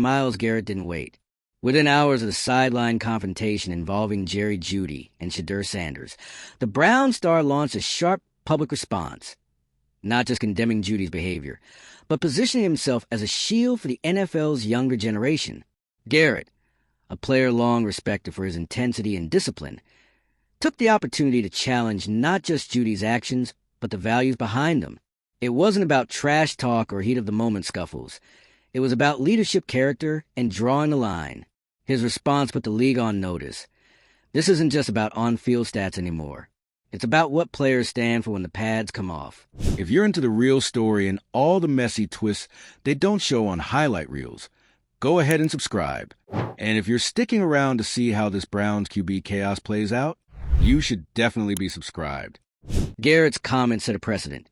Myles Garrett didn't wait. Within hours of the sideline confrontation involving Jeudy and Shedeur Sanders, the Brown star launched a sharp public response, not just condemning Jeudy's behavior, but positioning himself as a shield for the NFL's younger generation. Garrett, a player long respected for his intensity and discipline, took the opportunity to challenge not just Jeudy's actions, but the values behind them. It wasn't about trash talk or heat-of-the-moment scuffles. It was about leadership, character, and drawing the line. His response put the league on notice. This isn't just about on-field stats anymore. It's about what players stand for when the pads come off. If you're into the real story and all the messy twists they don't show on highlight reels, go ahead and subscribe. And if you're sticking around to see how this Browns QB chaos plays out, you should definitely be subscribed. Garrett's comment set a precedent,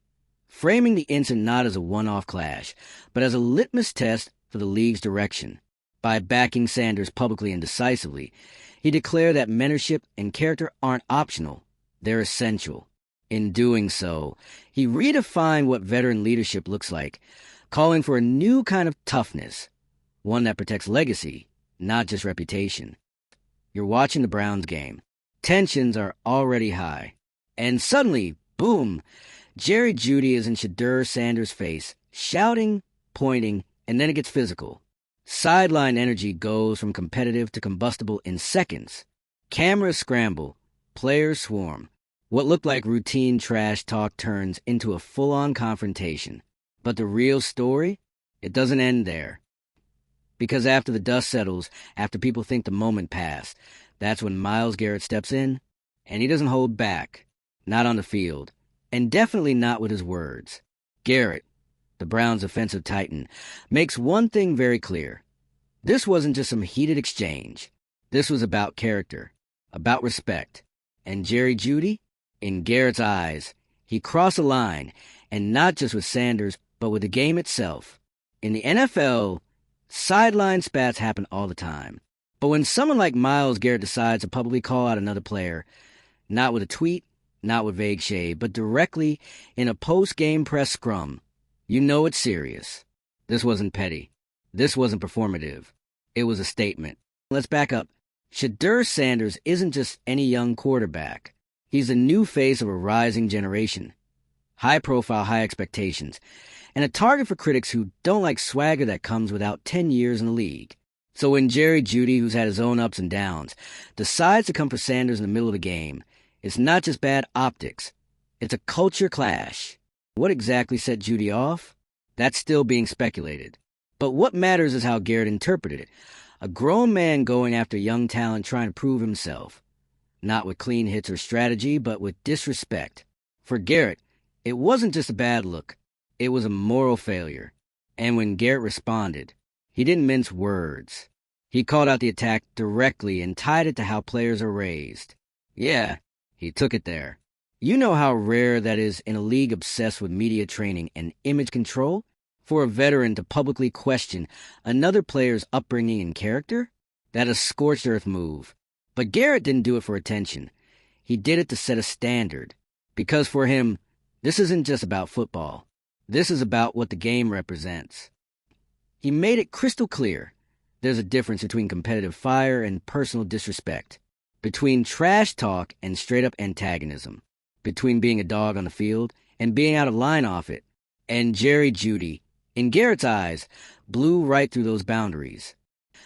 framing the incident not as a one-off clash, but as a litmus test for the league's direction. By backing Sanders publicly and decisively, he declared that mentorship and character aren't optional, they're essential. In doing so, he redefined what veteran leadership looks like, calling for a new kind of toughness, one that protects legacy, not just reputation. You're watching the Browns game. Tensions are already high. And suddenly, boom, Jeudy is in Shedeur Sanders' face, shouting, pointing, and then it gets physical. Sideline energy goes from competitive to combustible in seconds. Cameras scramble. Players swarm. What looked like routine trash talk turns into a full-on confrontation. But the real story? It doesn't end there. Because after the dust settles, after people think the moment passed, that's when Myles Garrett steps in, and he doesn't hold back. Not on the field, and definitely not with his words. Garrett, the Browns' offensive titan, makes one thing very clear. This wasn't just some heated exchange. This was about character, about respect. And Jeudy, in Garrett's eyes, he crossed a line, and not just with Sanders, but with the game itself. In the NFL, sideline spats happen all the time. But when someone like Myles Garrett decides to publicly call out another player, not with a tweet, not with vague shade, but directly in a post-game press scrum, you know it's serious. This wasn't petty. This wasn't performative. It was a statement. Let's back up. Shedeur Sanders isn't just any young quarterback. He's the new face of a rising generation. High profile, high expectations, and a target for critics who don't like swagger that comes without 10 years in the league. So when Jeudy, who's had his own ups and downs, decides to come for Sanders in the middle of the game, it's not just bad optics. It's a culture clash. What exactly set Jeudy off? That's still being speculated. But what matters is how Garrett interpreted it. A grown man going after young talent trying to prove himself. Not with clean hits or strategy, but with disrespect. For Garrett, it wasn't just a bad look. It was a moral failure. And when Garrett responded, he didn't mince words. He called out the attack directly and tied it to how players are raised. Yeah, he took it there. You know how rare that is in a league obsessed with media training and image control? For a veteran to publicly question another player's upbringing and character? That's a scorched earth move. But Garrett didn't do it for attention. He did it to set a standard. Because for him, this isn't just about football. This is about what the game represents. He made it crystal clear. There's a difference between competitive fire and personal disrespect. Between trash talk and straight-up antagonism. Between being a dog on the field and being out of line off it. And Jeudy, in Garrett's eyes, blew right through those boundaries.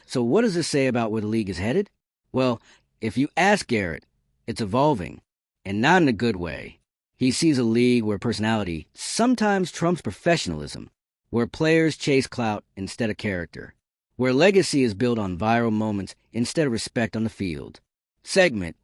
So what does this say about where the league is headed? Well, if you ask Garrett, it's evolving, and not in a good way. He sees a league where personality sometimes trumps professionalism, where players chase clout instead of character, where legacy is built on viral moments instead of respect on the field. Segment.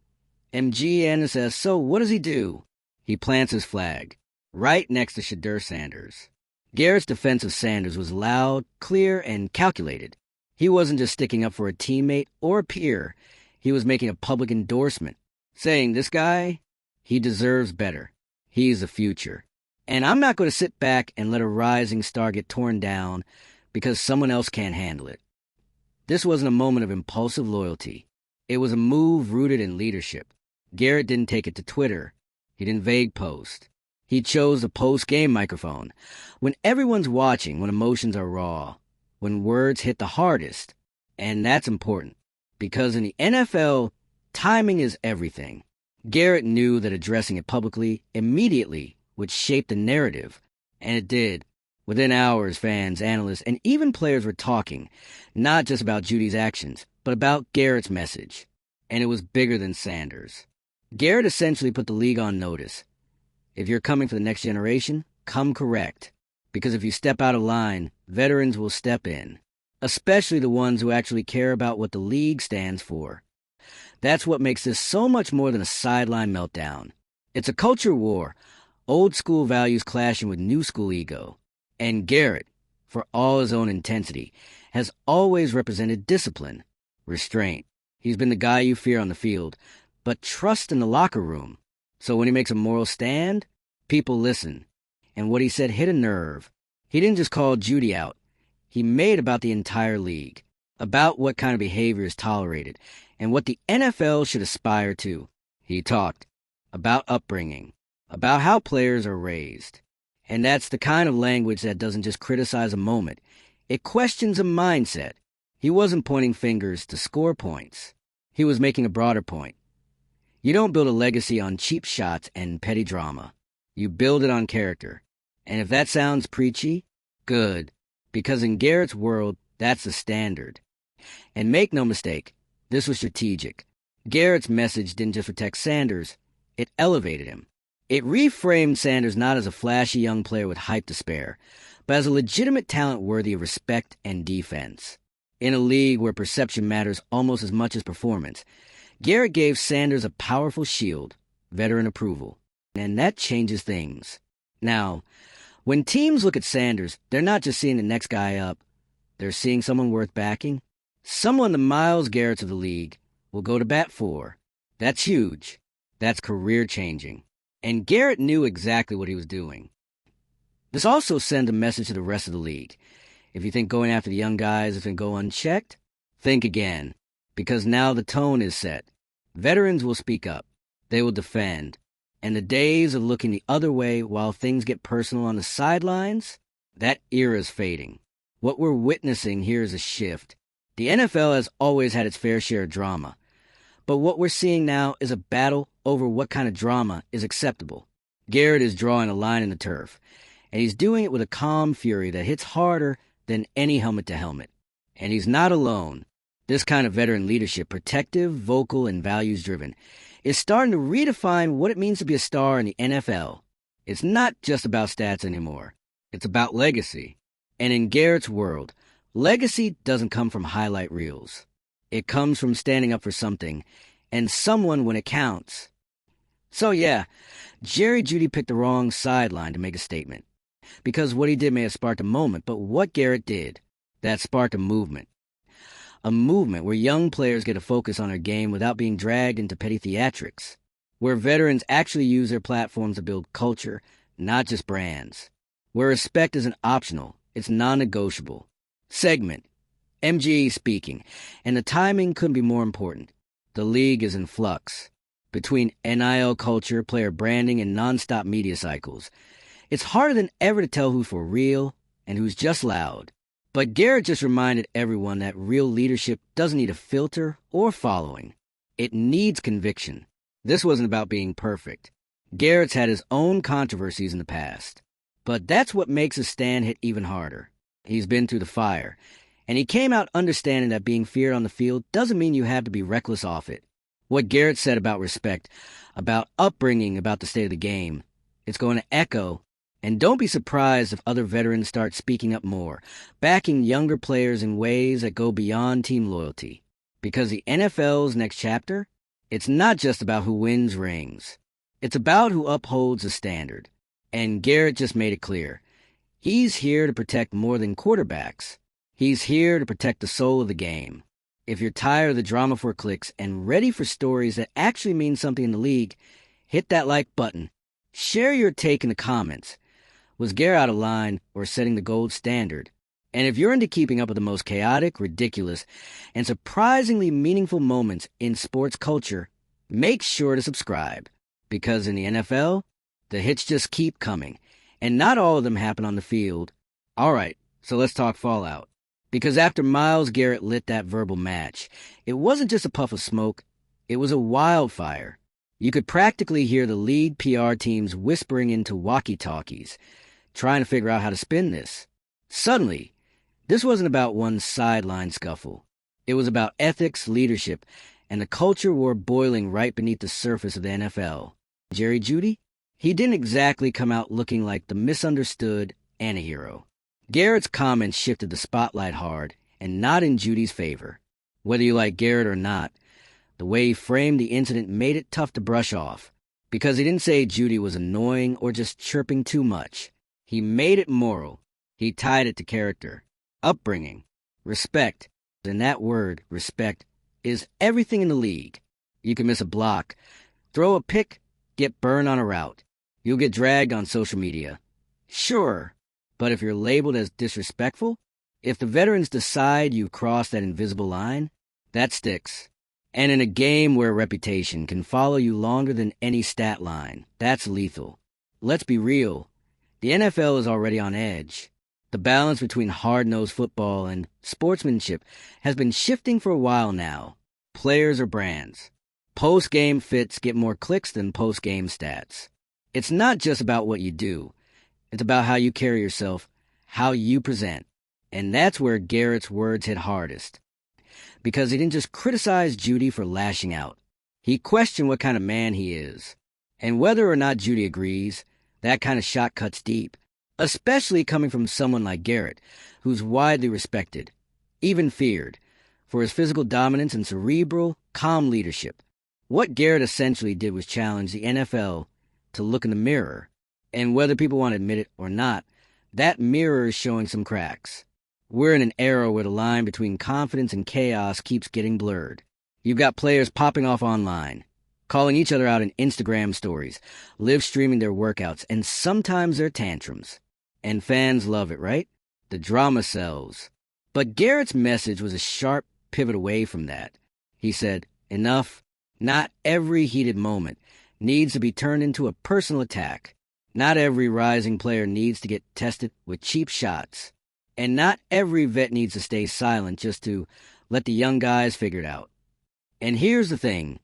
MGN says, so what does he do? He plants his flag, right next to Shedeur Sanders. Garrett's defense of Sanders was loud, clear, and calculated. He wasn't just sticking up for a teammate or a peer. He was making a public endorsement, saying, this guy, he deserves better. He's the future. And I'm not going to sit back and let a rising star get torn down because someone else can't handle it. This wasn't a moment of impulsive loyalty. It was a move rooted in leadership. Garrett didn't take it to Twitter. He didn't vague post. He chose the post-game microphone. When everyone's watching, when emotions are raw, when words hit the hardest. And that's important, because in the NFL, timing is everything. Garrett knew that addressing it publicly immediately would shape the narrative, and it did. Within hours, fans, analysts, and even players were talking, not just about Jeudy's actions, but about Garrett's message. And it was bigger than Sanders. Garrett essentially put the league on notice. If you're coming for the next generation, come correct. Because if you step out of line, veterans will step in. Especially the ones who actually care about what the league stands for. That's what makes this so much more than a sideline meltdown. It's a culture war, old school values clashing with new school ego. And Garrett, for all his own intensity, has always represented discipline, restraint. He's been the guy you fear on the field, but trust in the locker room. So when he makes a moral stand, people listen. And what he said hit a nerve. He didn't just call Jeudy out. He made about the entire league, about what kind of behavior is tolerated, and what the NFL should aspire to. He talked about upbringing, about how players are raised. And that's the kind of language that doesn't just criticize a moment. It questions a mindset. He wasn't pointing fingers to score points. He was making a broader point. You don't build a legacy on cheap shots and petty drama. You build it on character. And if that sounds preachy, good. Because in Garrett's world, that's the standard. And make no mistake, this was strategic. Garrett's message didn't just protect Sanders, it elevated him. It reframed Sanders not as a flashy young player with hype to spare, but as a legitimate talent worthy of respect and defense. In a league where perception matters almost as much as performance, Garrett gave Sanders a powerful shield, veteran approval. And that changes things. Now, when teams look at Sanders, they're not just seeing the next guy up. They're seeing someone worth backing. Someone the Myles Garretts of the league will go to bat for. That's huge. That's career-changing. And Garrett knew exactly what he was doing. This also sends a message to the rest of the league. If you think going after the young guys is going to go unchecked, think again. Because now the tone is set. Veterans will speak up. They will defend. And the days of looking the other way while things get personal on the sidelines, that era's fading. What we're witnessing here is a shift. The NFL has always had its fair share of drama. But what we're seeing now is a battle over what kind of drama is acceptable. Garrett is drawing a line in the turf, and he's doing it with a calm fury that hits harder than any helmet-to-helmet. And he's not alone. This kind of veteran leadership, protective, vocal, and values-driven, is starting to redefine what it means to be a star in the NFL. It's not just about stats anymore. It's about legacy. And in Garrett's world, legacy doesn't come from highlight reels. It comes from standing up for something, and someone when it counts. So yeah, Jerry Jeudy picked the wrong sideline to make a statement. Because what he did may have sparked a moment, but what Garrett did, that sparked a movement. A movement where young players get to focus on their game without being dragged into petty theatrics. Where veterans actually use their platforms to build culture, not just brands. Where respect isn't optional, it's non-negotiable. Segment. MGE speaking, and the timing couldn't be more important. The league is in flux. Between NIL culture, player branding, and non-stop media cycles, it's harder than ever to tell who's for real and who's just loud. But Garrett just reminded everyone that real leadership doesn't need a filter or following. It needs conviction. This wasn't about being perfect. Garrett's had his own controversies in the past. But that's what makes his stand hit even harder. He's been through the fire. And he came out understanding that being feared on the field doesn't mean you have to be reckless off it. What Garrett said about respect, about upbringing, about the state of the game, it's going to echo. And don't be surprised if other veterans start speaking up more, backing younger players in ways that go beyond team loyalty. Because the NFL's next chapter, it's not just about who wins rings. It's about who upholds the standard. And Garrett just made it clear. He's here to protect more than quarterbacks. He's here to protect the soul of the game. If you're tired of the drama for clicks and ready for stories that actually mean something in the league, hit that like button. Share your take in the comments. Was Garrett out of line or setting the gold standard? And if you're into keeping up with the most chaotic, ridiculous, and surprisingly meaningful moments in sports culture, make sure to subscribe. Because in the NFL, the hits just keep coming, and not all of them happen on the field. All right, so let's talk Fallout. Because after Myles Garrett lit that verbal match, it wasn't just a puff of smoke, it was a wildfire. You could practically hear the lead PR teams whispering into walkie-talkies, trying to figure out how to spin this. Suddenly, this wasn't about one sideline scuffle. It was about ethics, leadership, and the culture war boiling right beneath the surface of the NFL. Jeudy? He didn't exactly come out looking like the misunderstood antihero. Garrett's comments shifted the spotlight hard, and not in Jeudy's favor. Whether you like Garrett or not, the way he framed the incident made it tough to brush off, because he didn't say Jeudy was annoying or just chirping too much. He made it moral. He tied it to character, upbringing, respect. And that word, respect, is everything in the league. You can miss a block, throw a pick, get burned on a route. You'll get dragged on social media. Sure, but if you're labeled as disrespectful, if the veterans decide you've crossed that invisible line, that sticks. And in a game where reputation can follow you longer than any stat line, that's lethal. Let's be real. The NFL is already on edge. The balance between hard-nosed football and sportsmanship has been shifting for a while now. Players are brands. Post-game fits get more clicks than post-game stats. It's not just about what you do. It's about how you carry yourself, how you present. And that's where Garrett's words hit hardest. Because he didn't just criticize Jeudy for lashing out. He questioned what kind of man he is. And whether or not Jeudy agrees, that kind of shot cuts deep. Especially coming from someone like Garrett, who's widely respected, even feared, for his physical dominance and cerebral, calm leadership. What Garrett essentially did was challenge the NFL to look in the mirror, and whether people want to admit it or not, that mirror is showing some cracks. We're in an era where the line between confidence and chaos keeps getting blurred. You've got players popping off online, calling each other out in Instagram stories, live streaming their workouts, and sometimes their tantrums. And fans love it, right? The drama sells. But Garrett's message was a sharp pivot away from that. He said, enough. Not every heated moment needs to be turned into a personal attack. Not every rising player needs to get tested with cheap shots. And not every vet needs to stay silent just to let the young guys figure it out. And here's the thing.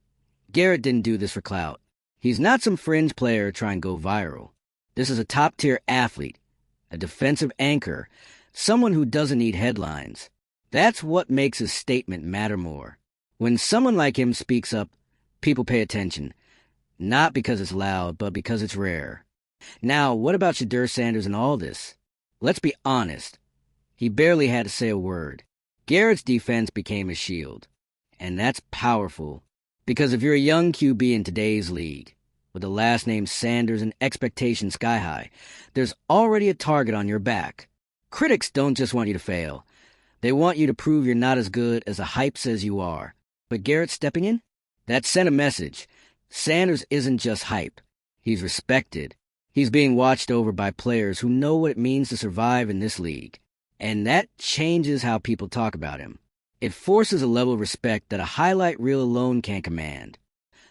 Garrett didn't do this for clout. He's not some fringe player trying to go viral. This is a top-tier athlete. A defensive anchor, someone who doesn't need headlines. That's what makes his statement matter more. When someone like him speaks up, people pay attention. Not because it's loud, but because it's rare. Now, what about Shedeur Sanders and all this? Let's be honest. He barely had to say a word. Garrett's defense became his shield. And that's powerful. Because if you're a young QB in today's league, with the last name Sanders and expectations sky high, there's already a target on your back. Critics don't just want you to fail. They want you to prove you're not as good as the hype says you are. But Garrett stepping in? That sent a message. Sanders isn't just hype. He's respected. He's being watched over by players who know what it means to survive in this league. And that changes how people talk about him. It forces a level of respect that a highlight reel alone can't command.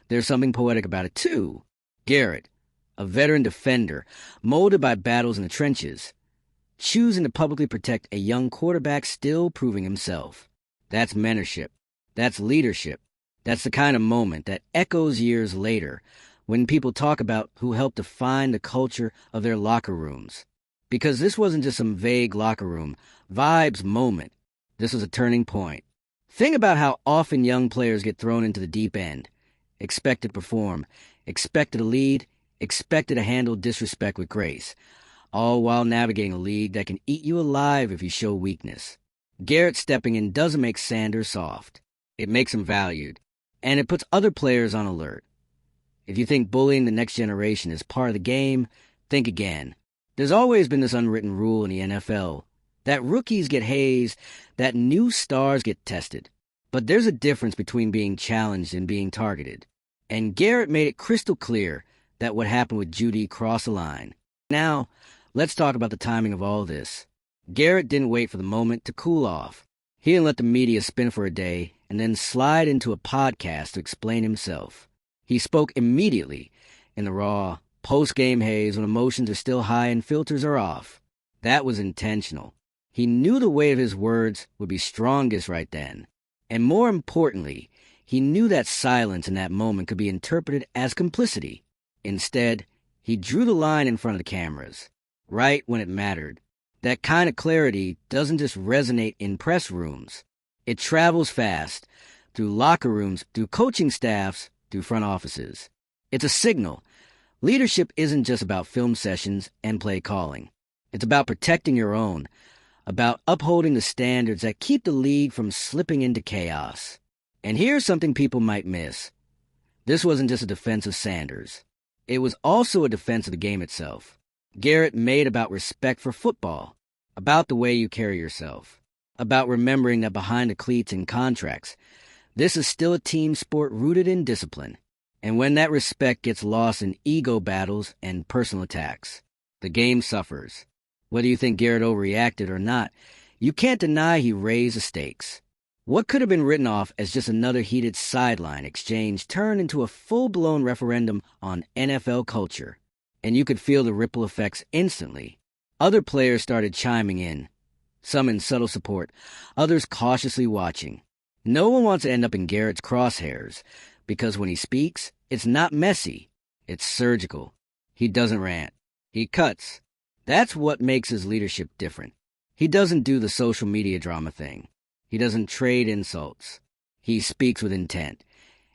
There's something poetic about it, too. Garrett, a veteran defender, molded by battles in the trenches, choosing to publicly protect a young quarterback still proving himself. That's mentorship. That's leadership. That's the kind of moment that echoes years later when people talk about who helped define the culture of their locker rooms. Because this wasn't just some vague locker room, vibes moment. This was a turning point. Think about how often young players get thrown into the deep end. Expected to perform, expected to lead, expected to handle disrespect with grace, all while navigating a league that can eat you alive if you show weakness. Garrett stepping in doesn't make Sanders soft. It makes him valued, and it puts other players on alert. If you think bullying the next generation is part of the game, think again. There's always been this unwritten rule in the NFL that rookies get hazed, that new stars get tested. But there's a difference between being challenged and being targeted. And Garrett made it crystal clear that what happened with Jeudy crossed the line. Now, let's talk about the timing of all this. Garrett didn't wait for the moment to cool off. He didn't let the media spin for a day and then slide into a podcast to explain himself. He spoke immediately in the raw, post-game haze when emotions are still high and filters are off. That was intentional. He knew the weight of his words would be strongest right then. And more importantly, he knew that silence in that moment could be interpreted as complicity. Instead, he drew the line in front of the cameras, right when it mattered. That kind of clarity doesn't just resonate in press rooms. It travels fast, through locker rooms, through coaching staffs, through front offices. It's a signal. Leadership isn't just about film sessions and play calling. It's about protecting your own, about upholding the standards that keep the league from slipping into chaos. And here's something people might miss. This wasn't just a defense of Sanders. It was also a defense of the game itself. Garrett made about respect for football, about the way you carry yourself, about remembering that behind the cleats and contracts, this is still a team sport rooted in discipline. And when that respect gets lost in ego battles and personal attacks, the game suffers. Whether you think Garrett overreacted or not, you can't deny he raised the stakes. What could have been written off as just another heated sideline exchange turned into a full-blown referendum on NFL culture. And you could feel the ripple effects instantly. Other players started chiming in, some in subtle support, others cautiously watching. No one wants to end up in Garrett's crosshairs, because when he speaks, it's not messy, it's surgical. He doesn't rant. He cuts. That's what makes his leadership different. He doesn't do the social media drama thing. He doesn't trade insults. He speaks with intent.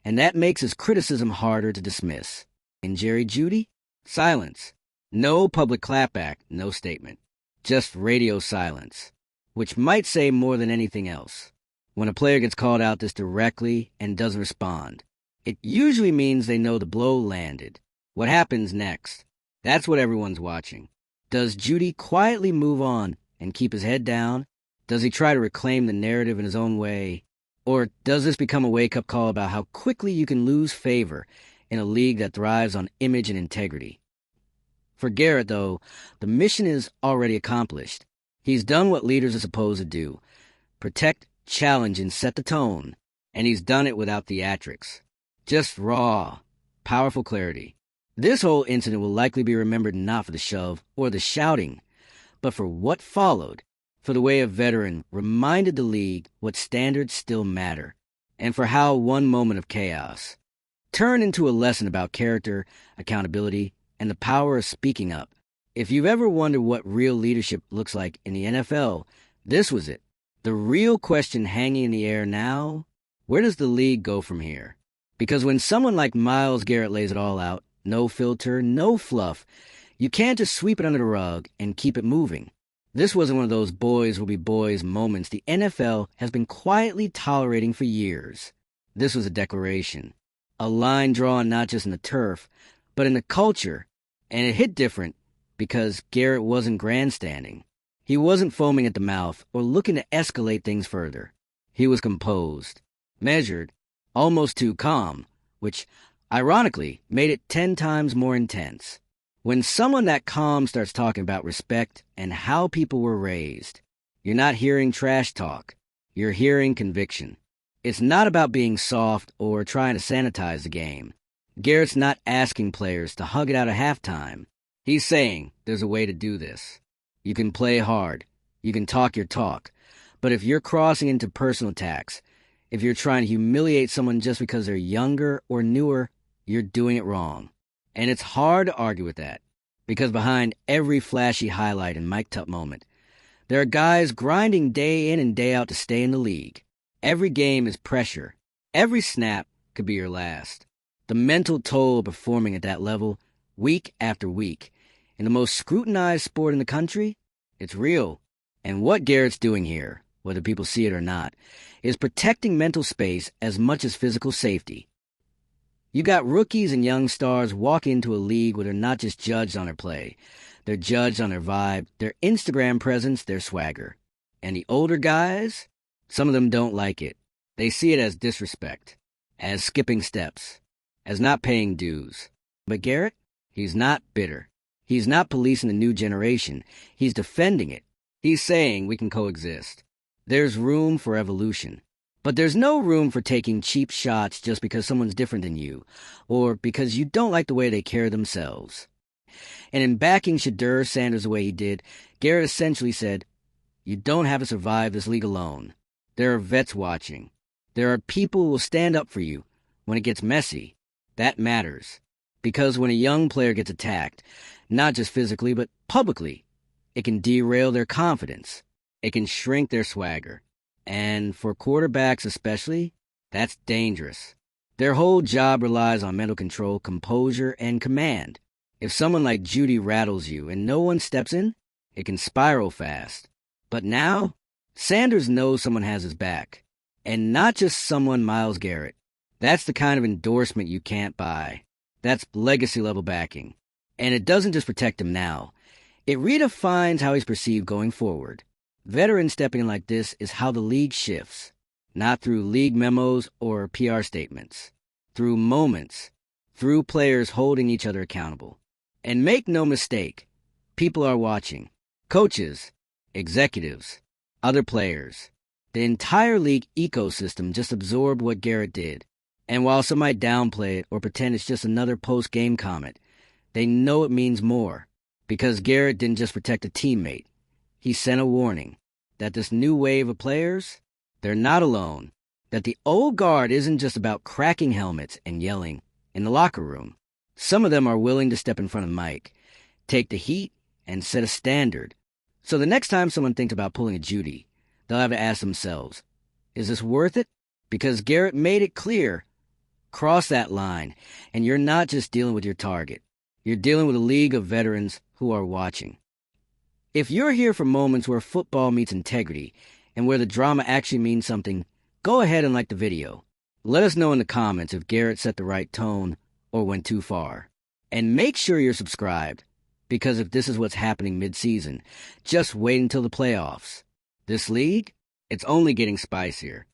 And that makes his criticism harder to dismiss. In Jeudy, silence. No public clapback, no statement. Just radio silence, which might say more than anything else. When a player gets called out this directly and doesn't respond, it usually means they know the blow landed. What happens next? That's what everyone's watching. Does Jeudy quietly move on and keep his head down? Does he try to reclaim the narrative in his own way? Or does this become a wake-up call about how quickly you can lose favor in a league that thrives on image and integrity? For Garrett, though, the mission is already accomplished. He's done what leaders are supposed to do. Protect, challenge, and set the tone. And he's done it without theatrics. Just raw, powerful clarity. This whole incident will likely be remembered not for the shove or the shouting, but for what followed, for the way a veteran reminded the league what standards still matter, and for how one moment of chaos turned into a lesson about character, accountability, and the power of speaking up. If you've ever wondered what real leadership looks like in the NFL, this was it. The real question hanging in the air now, where does the league go from here? Because when someone like Myles Garrett lays it all out, no filter, no fluff, you can't just sweep it under the rug and keep it moving. This wasn't one of those boys will be boys moments the NFL has been quietly tolerating for years. This was a declaration. A line drawn not just in the turf, but in the culture. And it hit different because Garrett wasn't grandstanding. He wasn't foaming at the mouth or looking to escalate things further. He was composed, measured, almost too calm, which, ironically, made it 10 times more intense. When someone that calm starts talking about respect and how people were raised, you're not hearing trash talk. You're hearing conviction. It's not about being soft or trying to sanitize the game. Garrett's not asking players to hug it out at halftime. He's saying there's a way to do this. You can play hard. You can talk your talk. But if you're crossing into personal attacks, if you're trying to humiliate someone just because they're younger or newer, you're doing it wrong. And it's hard to argue with that, because behind every flashy highlight and mic'd up moment, there are guys grinding day in and day out to stay in the league. Every game is pressure. Every snap could be your last. The mental toll of performing at that level, week after week, in the most scrutinized sport in the country, it's real. And what Garrett's doing here, whether people see it or not, is protecting mental space as much as physical safety. You got rookies and young stars walk into a league where they're not just judged on their play. They're judged on their vibe, their Instagram presence, their swagger. And the older guys, some of them don't like it. They see it as disrespect, as skipping steps, as not paying dues. But Garrett, he's not bitter. He's not policing the new generation. He's defending it. He's saying we can coexist. There's room for evolution. But there's no room for taking cheap shots just because someone's different than you, or because you don't like the way they carry themselves. And in backing Shedeur Sanders the way he did, Garrett essentially said, You don't have to survive this league alone. There are vets watching. There are people who will stand up for you when it gets messy. That matters. Because when a young player gets attacked, not just physically but publicly, it can derail their confidence. It can shrink their swagger. And for quarterbacks especially, that's dangerous. Their whole job relies on mental control, composure, and command. If someone like Jeudy rattles you and no one steps in, it can spiral fast. But now, Sanders knows someone has his back. And not just someone Myles Garrett. That's the kind of endorsement you can't buy. That's legacy-level backing. And it doesn't just protect him now. It redefines how he's perceived going forward. Veterans stepping in like this is how the league shifts. Not through league memos or PR statements. Through moments. Through players holding each other accountable. And make no mistake, people are watching. Coaches, executives, other players. The entire league ecosystem just absorbed what Garrett did. And while some might downplay it or pretend it's just another post-game comment, they know it means more. Because Garrett didn't just protect a teammate. He sent a warning that this new wave of players, they're not alone. That the old guard isn't just about cracking helmets and yelling in the locker room. Some of them are willing to step in front of Mike, take the heat, and set a standard. So the next time someone thinks about pulling a Jeudy, they'll have to ask themselves, is this worth it? Because Garrett made it clear. Cross that line, and you're not just dealing with your target. You're dealing with a league of veterans who are watching. If you're here for moments where football meets integrity and where the drama actually means something, go ahead and like the video. Let us know in the comments if Garrett set the right tone or went too far. And make sure you're subscribed, because if this is what's happening mid-season, just wait until the playoffs. This league, it's only getting spicier.